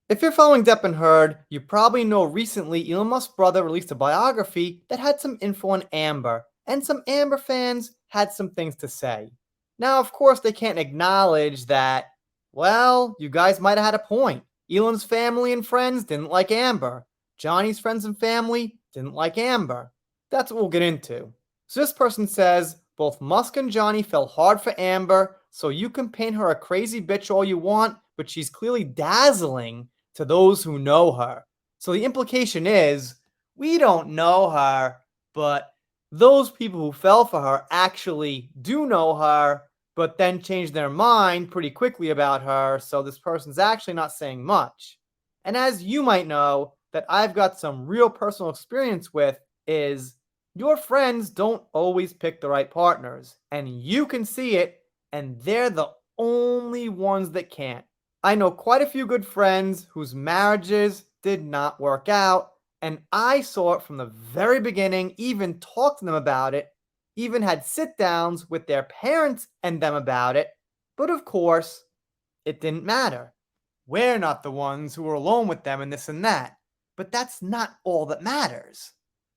If you're following Depp and Heard, you probably know recently Elon Musk's brother released a biography that had some info on Amber, and some Amber fans had some things to say. Now, of course, they can't acknowledge that, well, you guys might have had a point. Elon's family and friends didn't like Amber. Johnny's friends and family didn't like Amber. That's what we'll get into. So this person says both Musk and Johnny fell hard for Amber, so you can paint her a crazy bitch all you want, but she's clearly dazzling to those who know her. So the implication is we don't know her, but those people who fell for her actually do know her, but then change their mind pretty quickly about her, so this person's actually not saying much. And as you might know, that I've got some real personal experience with is your friends don't always pick the right partners, and you can see it, and they're the only ones that can't. I know quite a few good friends whose marriages did not work out, and I saw it from the very beginning, even talked to them about it, even had sit downs with their parents and them about it, but of course, it didn't matter. We're not the ones who were alone with them and this and that, but that's not all that matters.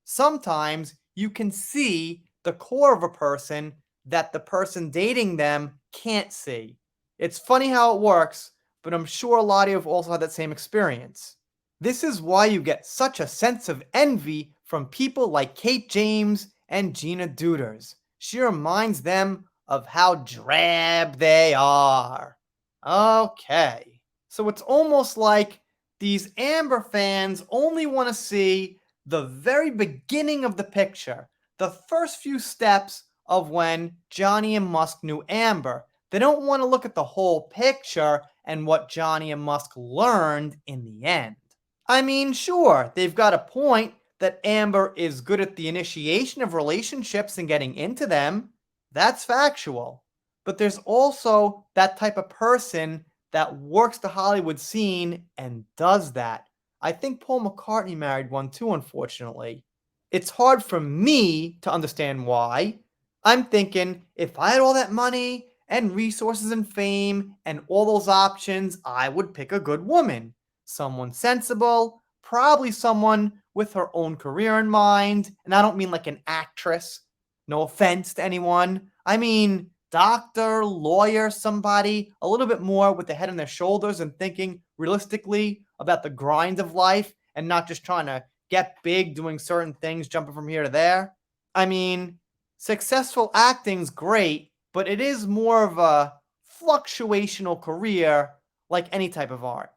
Sometimes you can see the core of a person that the person dating them can't see. It's funny how it works, but I'm sure a lot of you have also had that same experience. This is why you get such a sense of envy from people like Kate James and Gina Duders. She reminds them of how drab they are. Okay, so it's almost like these Amber fans only want to see the very beginning of the picture, the first few steps of when Johnny and Musk knew Amber. They don't want to look at the whole picture and what Johnny and Musk learned in the end. I mean, sure, they've got a point that Amber is good at the initiation of relationships and getting into them. That's factual. But there's also that type of person that works the Hollywood scene and does that. I think Paul McCartney married one too, unfortunately. It's hard for me to understand why. I'm thinking if I had all that money and resources and fame and all those options, I would pick a good woman. Someone sensible, probably someone with her own career in mind. And I don't mean like an actress. No offense to anyone. I mean, doctor, lawyer, somebody a little bit more with the head on their shoulders and thinking realistically about the grind of life and not just trying to get big doing certain things, jumping from here to there. I mean, successful acting's great, but it is more of a fluctuational career like any type of art.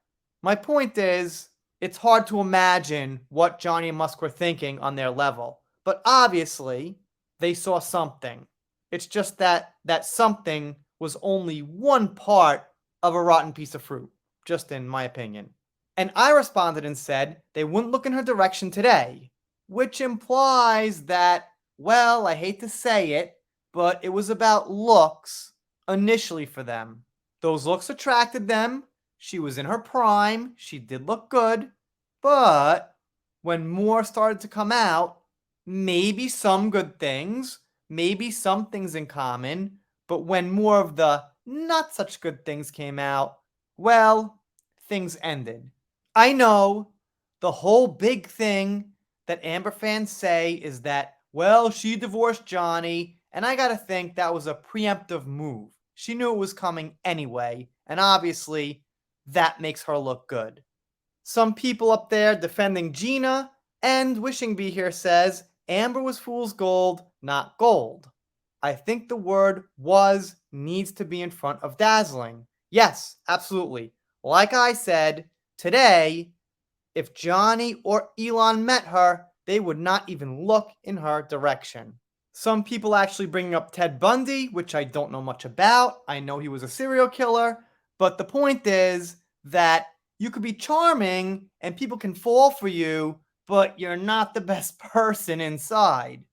My point is, it's hard to imagine what Johnny and Musk were thinking on their level, but obviously, they saw something. It's just that that something was only one part of a rotten piece of fruit, just in my opinion. And I responded and said they wouldn't look in her direction today, which implies that, well, I hate to say it, but it was about looks initially for them. Those looks attracted them. She was in her prime. She did look good. But when more started to come out, maybe some good things, maybe some things in common, but when more of the not such good things came out, well, things ended. I know the whole big thing that Amber fans say is that, well, she divorced Johnny, and I gotta think that was a preemptive move. She knew it was coming anyway, and obviously that makes her look good. Some people up there defending Gina, and Wishing Bee here says Amber was fool's gold, not gold. I think the word was needs to be in front of dazzling. Yes, absolutely. Like I said, today, if Johnny or Elon met her, they would not even look in her direction. Some people actually bringing up Ted Bundy, which I don't know much about. I know he was a serial killer, but the point is that you could be charming and people can fall for you, but you're not the best person inside.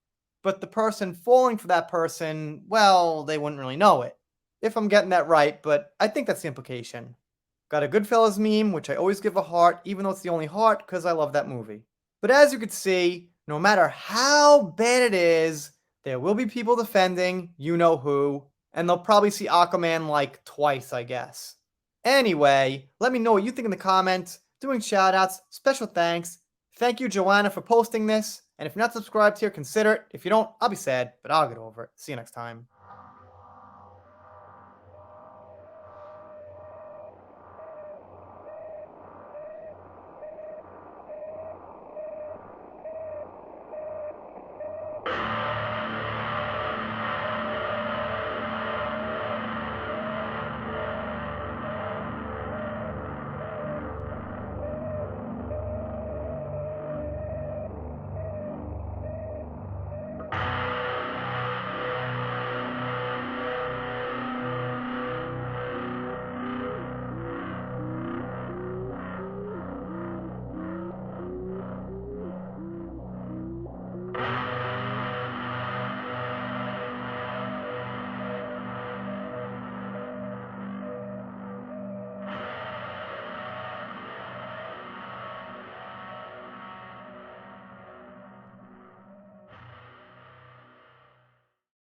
But the person falling for that person, well, they wouldn't really know it. If I'm getting that right, but I think that's the implication. Got a Goodfellas meme, which I always give a heart, even though it's the only heart, because I love that movie. But as you can see, no matter how bad it is, there will be people defending you know who, and they'll probably see Aquaman like twice, I guess. Anyway, let me know what you think in the comments. doing shoutouts, special thanks. Thank you, Joanna, for posting this. And if you're not subscribed here, consider it. If you don't, I'll be sad, but I'll get over it. See you next time.